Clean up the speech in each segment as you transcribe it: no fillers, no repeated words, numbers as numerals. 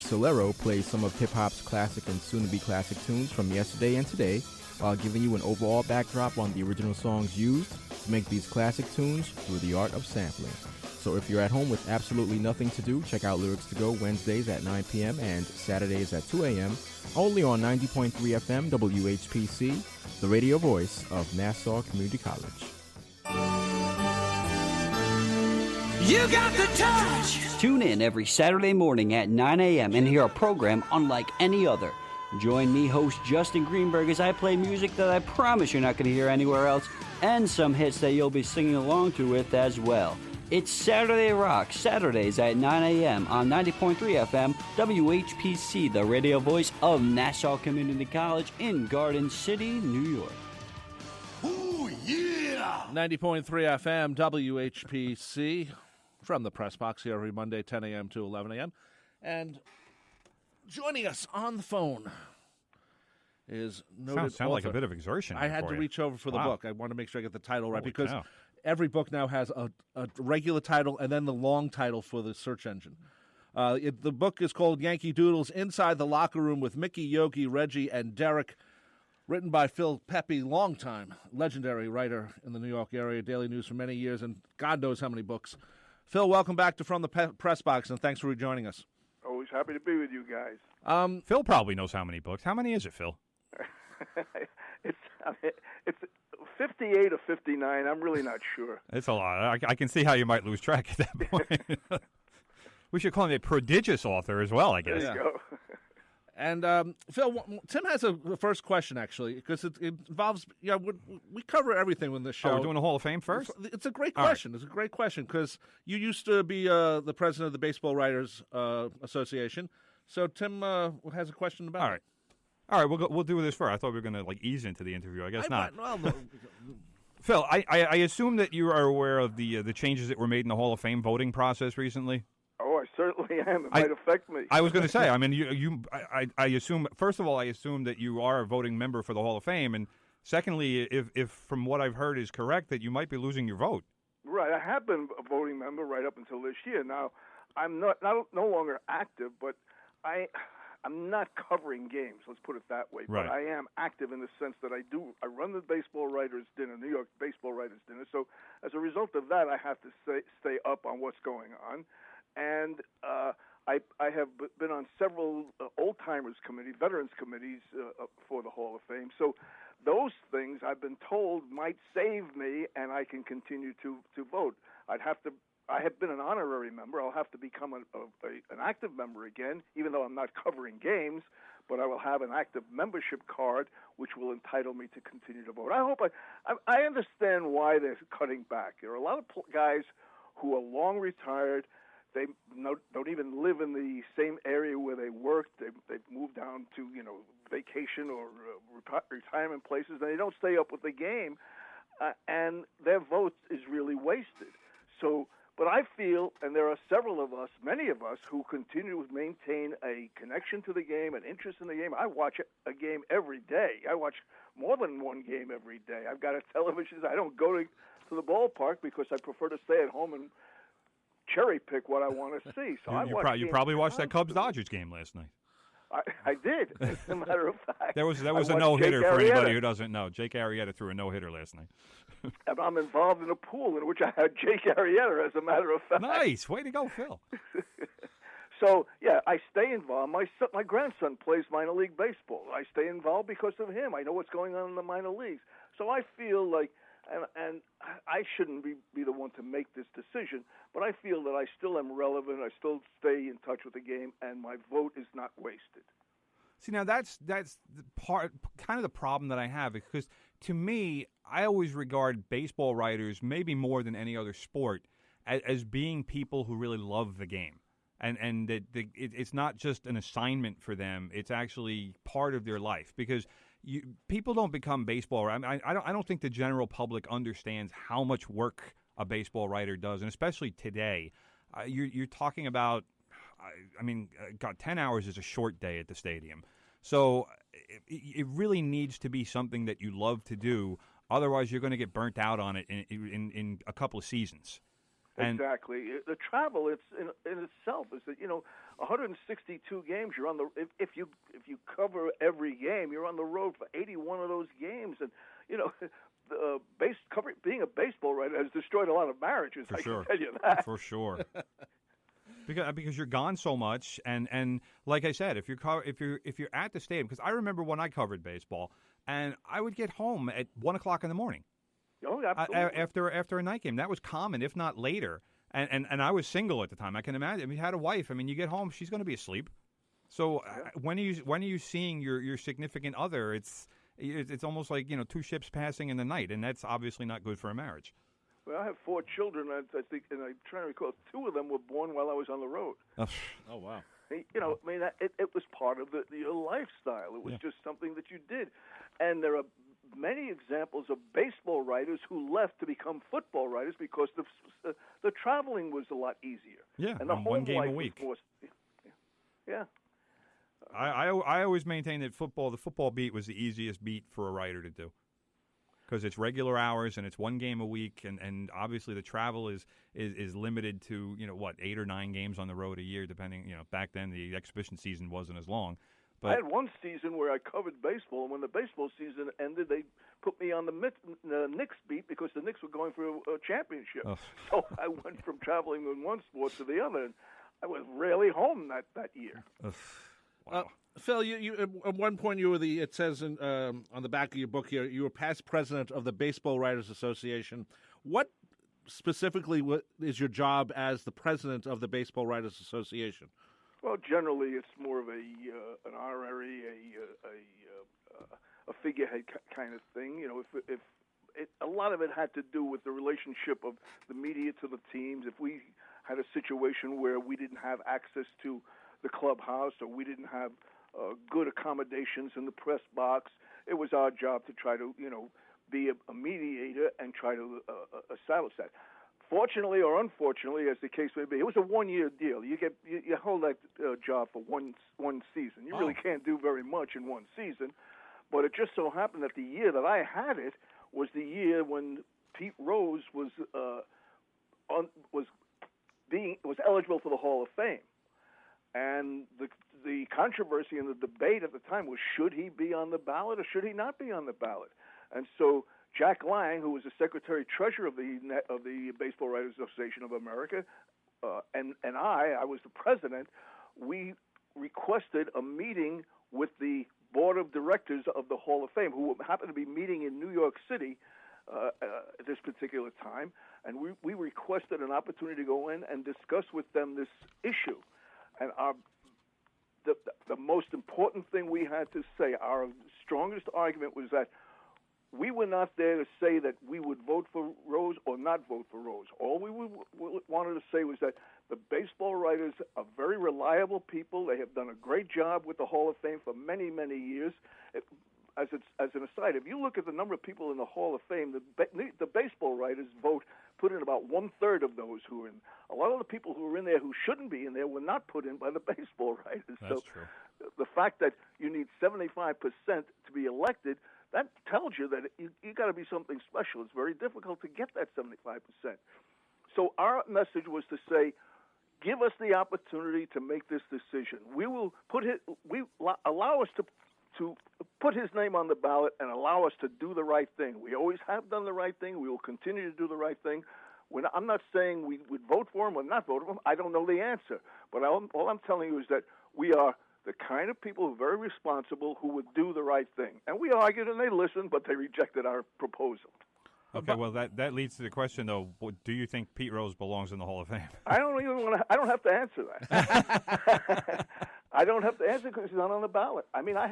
Solero plays some of hip-hop's classic and soon-to-be classic tunes from yesterday and today, while giving you an overall backdrop on the original songs used to make these classic tunes through the art of sampling. So if you're at home with absolutely nothing to do, check out Lyrics to Go Wednesdays at 9 p.m. and Saturdays at 2 a.m. only on 90.3 FM WHPC, the radio voice of Nassau Community College. You got the touch! Tune in every Saturday morning at 9 a.m. and hear a program unlike any other. Join me, host Justin Greenberg, as I play music that I promise you're not going to hear anywhere else, and some hits that you'll be singing along to with as well. It's Saturday Rock, Saturdays at 9 a.m. on 90.3 FM, WHPC, the radio voice of Nassau Community College in Garden City, New York. Ooh, yeah! 90.3 FM, WHPC, from the Pressbox here every Monday, 10 a.m. to 11 a.m. And joining us on the phone is noted Sound like a bit of exertion. I had to reach over for the book. I want to make sure I get the title right, because cow. every book now has a regular title and then the long title for the search engine. The book is called Yankee Doodles, Inside the Locker Room with Mickey, Yogi, Reggie, and Derek, written by Phil Pepe, longtime legendary writer in the New York area, Daily News for many years, and God knows how many books. Phil, welcome back to From the Pressbox, and thanks for rejoining us. Always happy to be with you guys. Phil probably knows how many books. How many is it, Phil? It's 58 or 59. I'm really not sure. It's a lot. I can see how you might lose track at that point. We should call him a prodigious author as well, I guess. There you go. And Phil, Tim has a first question, actually, because it involves, we cover everything in this show. Oh, we're doing the Hall of Fame first? It's a great question. It's a great question, because you used to be the president of the Baseball Writers Association. So Tim has a question about it. All right, we'll do this first. I thought we were going to ease into the interview. I guess not. Phil, I assume that you are aware of the changes that were made in the Hall of Fame voting process recently. Oh, I certainly am. It might affect me. I was going to say. I mean, I assume. First of all, I assume that you are a voting member for the Hall of Fame, and secondly, if from what I've heard is correct, that you might be losing your vote. Right. I have been a voting member right up until this year. Now, I'm no longer active, but I'm not covering games, let's put it that way. Right. But I am active in the sense that I run the Baseball Writers Dinner, New York Baseball Writers Dinner. So as a result of that, I have to stay up on what's going on. And I have been on several old-timers committees, veterans committees for the Hall of Fame. So those things, I've been told, might save me, and I can continue to vote. I have been an honorary member. I'll have to become an active member again, even though I'm not covering games, but I will have an active membership card, which will entitle me to continue to vote. I understand why they're cutting back. There are a lot of guys who are long retired. They don't even live in the same area where they worked. They've moved down to vacation or retirement places, and they don't stay up with the game, and their vote is really wasted. So. But I feel, and there are several of us, many of us, who continue to maintain a connection to the game, an interest in the game. I watch a game every day. I watch more than one game every day. I've got a television. I don't go to the ballpark because I prefer to stay at home and cherry pick what I want to see. So you probably watched that Cubs-Dodgers game last night. I did, as a matter of fact. There was a no-hitter for anybody who doesn't know. Jake Arrieta threw a no-hitter last night. And I'm involved in a pool in which I had Jake Arrieta, as a matter of fact. Nice. Way to go, Phil. So, yeah, I stay involved. My grandson plays minor league baseball. I stay involved because of him. I know what's going on in the minor leagues. So I feel like, and I shouldn't be the one to make this decision, but I feel that I still am relevant. I still stay in touch with the game, and my vote is not wasted. See, now that's the kind of the problem that I have, because to me, I always regard baseball writers, maybe more than any other sport, as being people who really love the game. And that it's not just an assignment for them; it's actually part of their life. Because people don't become baseball writers. I don't think the general public understands how much work a baseball writer does, and especially today, you're talking about. God, 10 hours is a short day at the stadium. So it really needs to be something that you love to do. Otherwise, you're going to get burnt out on it in a couple of seasons. And exactly. The travel, it's in itself is that 162 games. You're on the if you cover every game, you're on the road for 81 of those games, and being a baseball writer has destroyed a lot of marriages. For I sure. can tell you that. For sure. Because you're gone so much, and like I said, if you're at the stadium, because I remember when I covered baseball, and I would get home at 1:00 in the morning. Oh, absolutely. After a night game, that was common, if not later. And I was single at the time. I can imagine. I mean, you had a wife. I mean, you get home, she's going to be asleep. So when are you seeing your significant other? It's almost like two ships passing in the night, and that's obviously not good for a marriage. Well, I have 4 children. I think, and I'm trying to recall, 2 of them were born while I was on the road. Oh, wow. I mean, it was part of your lifestyle. It was just something that you did. And there are many examples of baseball writers who left to become football writers because the traveling was a lot easier. Yeah, and the one home game life a week. Was yeah. I always maintain that the football beat was the easiest beat for a writer to do. Because it's regular hours and it's one game a week, and obviously the travel is limited to 8 or 9 games on the road a year, depending. Back then the exhibition season wasn't as long. But I had one season where I covered baseball, and when the baseball season ended, they put me on the Knicks beat because the Knicks were going for a championship. Oh. So I went from traveling in one sport to the other, and I was rarely home that year. Wow. Phil, you at one point you were it says on the back of your book here, you were past president of the Baseball Writers Association. What specifically is your job as the president of the Baseball Writers Association? Well, generally it's more of an honorary, a figurehead kind of thing. If a lot of it had to do with the relationship of the media to the teams. If we had a situation where we didn't have access to the clubhouse or we didn't have good accommodations in the press box, it was our job to try to, be a mediator and try to establish that. Fortunately or unfortunately, as the case may be, it was a 1-year deal. You hold that job for one season. You really can't do very much in one season. But it just so happened that the year that I had it was the year when Pete Rose was eligible for the Hall of Fame. And the controversy and the debate at the time was, should he be on the ballot or should he not be on the ballot? And so Jack Lang, who was the secretary-treasurer of the Baseball Writers Association of America, and I was the president, we requested a meeting with the board of directors of the Hall of Fame, who happened to be meeting in New York City at this particular time, and we requested an opportunity to go in and discuss with them this issue. And the most important thing we had to say, our strongest argument was that we were not there to say that we would vote for Rose or not vote for Rose. All we wanted to say was that the baseball writers are very reliable people. They have done a great job with the Hall of Fame for many, many years. As an aside, if you look at the number of people in the Hall of Fame, the baseball writers put in about 1/3 of those who are in. A lot of the people who are in there who shouldn't be in there were not put in by the baseball writers. That's true. The fact that you need 75% to be elected, that tells you that you got to be something special. It's very difficult to get that 75%. So our message was to say, give us the opportunity to make this decision. We will allow us to put his name on the ballot and allow us to do the right thing. We always have done the right thing. We will continue to do the right thing. I'm not saying we would vote for him or not vote for him. I don't know the answer. But all I'm telling you is that we are the kind of people who are very responsible who would do the right thing. And we argued and they listened, but they rejected our proposal. Okay, well, that leads to the question, though. Do you think Pete Rose belongs in the Hall of Fame? I don't have to answer that. I don't have to answer because he's not on the ballot. I mean, I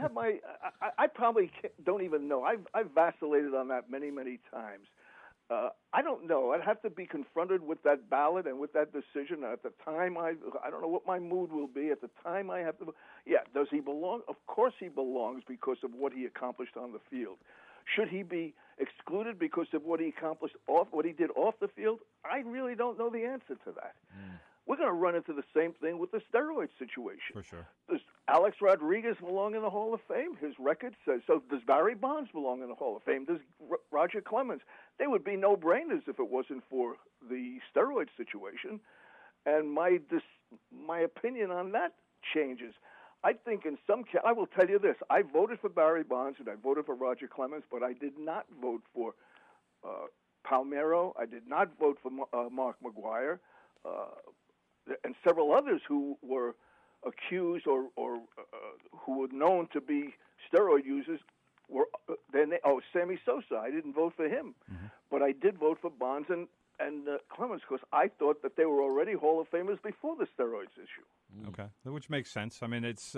probably don't even know. I've vacillated on that many, many times. I don't know. I'd have to be confronted with that ballot and with that decision. At the time, I don't know what my mood will be. At the time, I have to. Yeah, does he belong? Of course he belongs because of what he accomplished on the field. Should he be excluded because of what he accomplished what he did off the field? I really don't know the answer to that. We're going to run into the same thing with the steroid situation. For sure. Does Alex Rodriguez belong in the Hall of Fame? His record says so. Does Barry Bonds belong in the Hall of Fame? Does Roger Clemens? They would be no-brainers if it wasn't for the steroid situation, and my opinion on that changes. I think in some I will tell you this: I voted for Barry Bonds and I voted for Roger Clemens, but I did not vote for Palmeiro. I did not vote for Mark McGuire, and several others who were accused or who were known to be steroid users. Sammy Sosa. I didn't vote for him, but I did vote for Bonds and Clemens because I thought that they were already Hall of Famers before the steroids issue. Okay, which makes sense. I mean, it's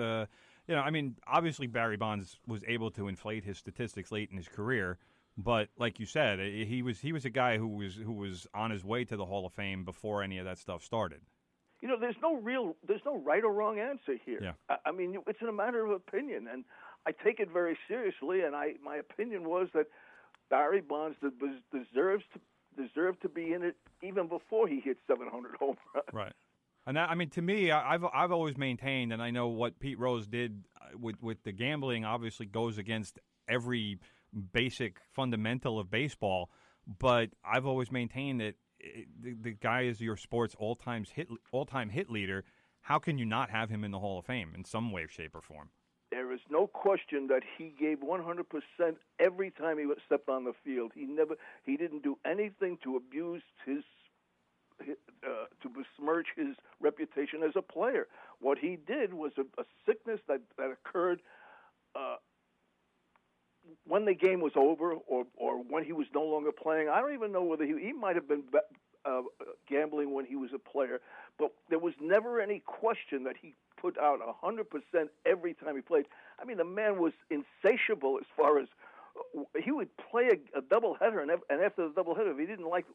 obviously Barry Bonds was able to inflate his statistics late in his career, but like you said, he was a guy who was on his way to the Hall of Fame before any of that stuff started. There's no right or wrong answer here. Yeah. I mean, it's a matter of opinion, and I take it very seriously. And my opinion was that Barry Bonds deserved to be in it even before he hit 700 home runs. Right. And that, I mean, to me, I've always maintained, and I know what Pete Rose did with the gambling obviously goes against every basic fundamental of baseball, but I've always maintained that the guy is your sport's all-time hit leader. How can you not have him in the Hall of Fame in some way, shape, or form? There is no question that he gave 100% every time he stepped on the field. He didn't do anything to abuse to besmirch his reputation as a player. What he did was a sickness that occurred when the game was over or when he was no longer playing. I don't even know whether he might have been gambling when he was a player, but there was never any question that he put out 100% every time he played. I mean, the man was insatiable as far as he would play a doubleheader, and after the doubleheader, if he didn't like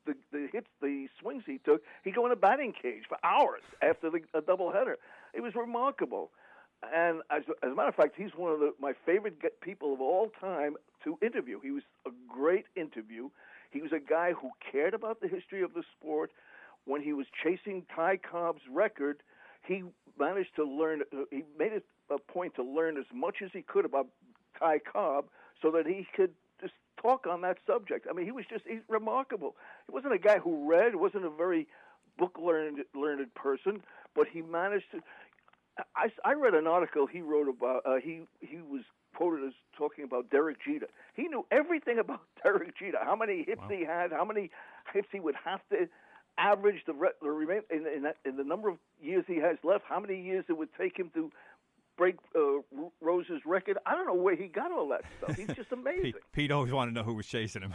the hits, the swings he took, he'd go in a batting cage for hours after a doubleheader. It was remarkable. And as a matter of fact, he's one of my favorite people of all time to interview. He was a great interview. He was a guy who cared about the history of the sport. When he was chasing Ty Cobb's record, he managed to learn. He made it a point to learn as much as he could about Ty Cobb so that he could just talk on that subject. I mean, he's remarkable. He wasn't a guy who read, wasn't a very book-learned person, but he managed to. I read an article he wrote about. He was quoted as talking about Derek Jeter. He knew everything about Derek Jeter. How many hits he had, how many hits he would have to average the in the number of years he has left. How many years it would take him to break Rose's record. I don't know where he got all that stuff. He's just amazing. Pete always wanted to know who was chasing him.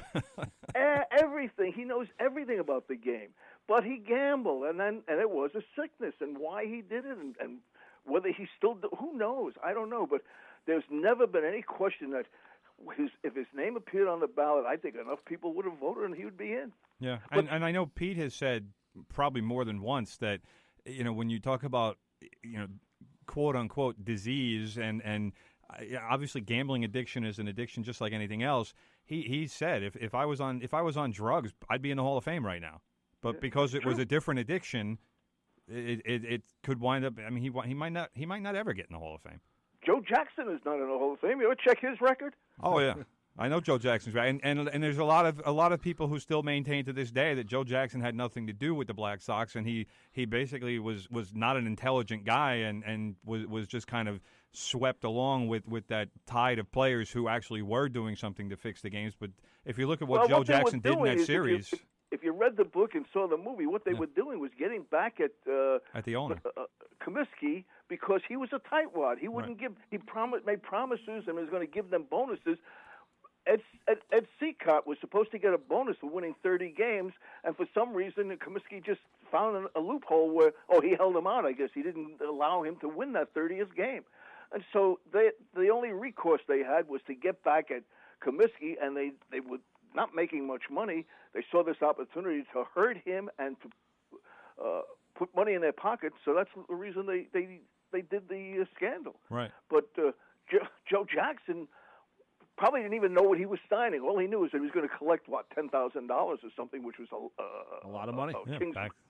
Everything. He knows everything about the game. But he gambled, and it was a sickness, and why he did it, and whether he still who knows? I don't know. But there's never been any question that if his name appeared on the ballot, I think enough people would have voted and he would be in. Yeah, and I know Pete has said probably more than once that, when you talk about, quote unquote disease and obviously gambling addiction is an addiction just like anything else. He said if I was on drugs, I'd be in the Hall of Fame right now. But because it was a different addiction, it could wind up. I mean, he might not ever get in the Hall of Fame. Joe Jackson is not in the Hall of Fame. You ever check his record? Oh yeah, I know Joe Jackson's right, and there's a lot of people who still maintain to this day that Joe Jackson had nothing to do with the Black Sox, and he basically was not an intelligent guy, and was just kind of swept along with that tide of players who actually were doing something to fix the games. But if you look at what Joe Jackson did in that series. If you read the book and saw the movie, what they were doing was getting back at the owner, Comiskey, because he was a tightwad. He wouldn't give. He made promises and was going to give them bonuses. Ed Seacott was supposed to get a bonus for winning 30 games, and for some reason, Comiskey just found a loophole where he held him out. I guess he didn't allow him to win that 30th game, and so the only recourse they had was to get back at Comiskey, and they would. Not making much money, they saw this opportunity to hurt him and to put money in their pocket. So that's the reason they did the scandal. Right. But Joe Jackson probably didn't even know what he was signing. All he knew was that he was going to collect $10,000 or something, which was a lot of money.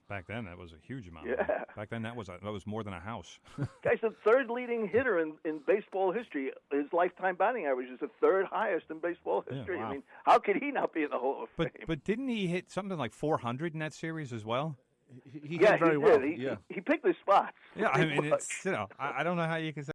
Back then, that was a huge amount. Yeah. Of money. Back then, that was more than a house. Guy's the third leading hitter in baseball history. His lifetime batting average is the third highest in baseball history. wow. I mean, how could he not be in the Hall of Fame? But didn't he hit something like 400 in that series as well? He hit very well. He picked his spots. Yeah, I mean, it's I don't know how you can say.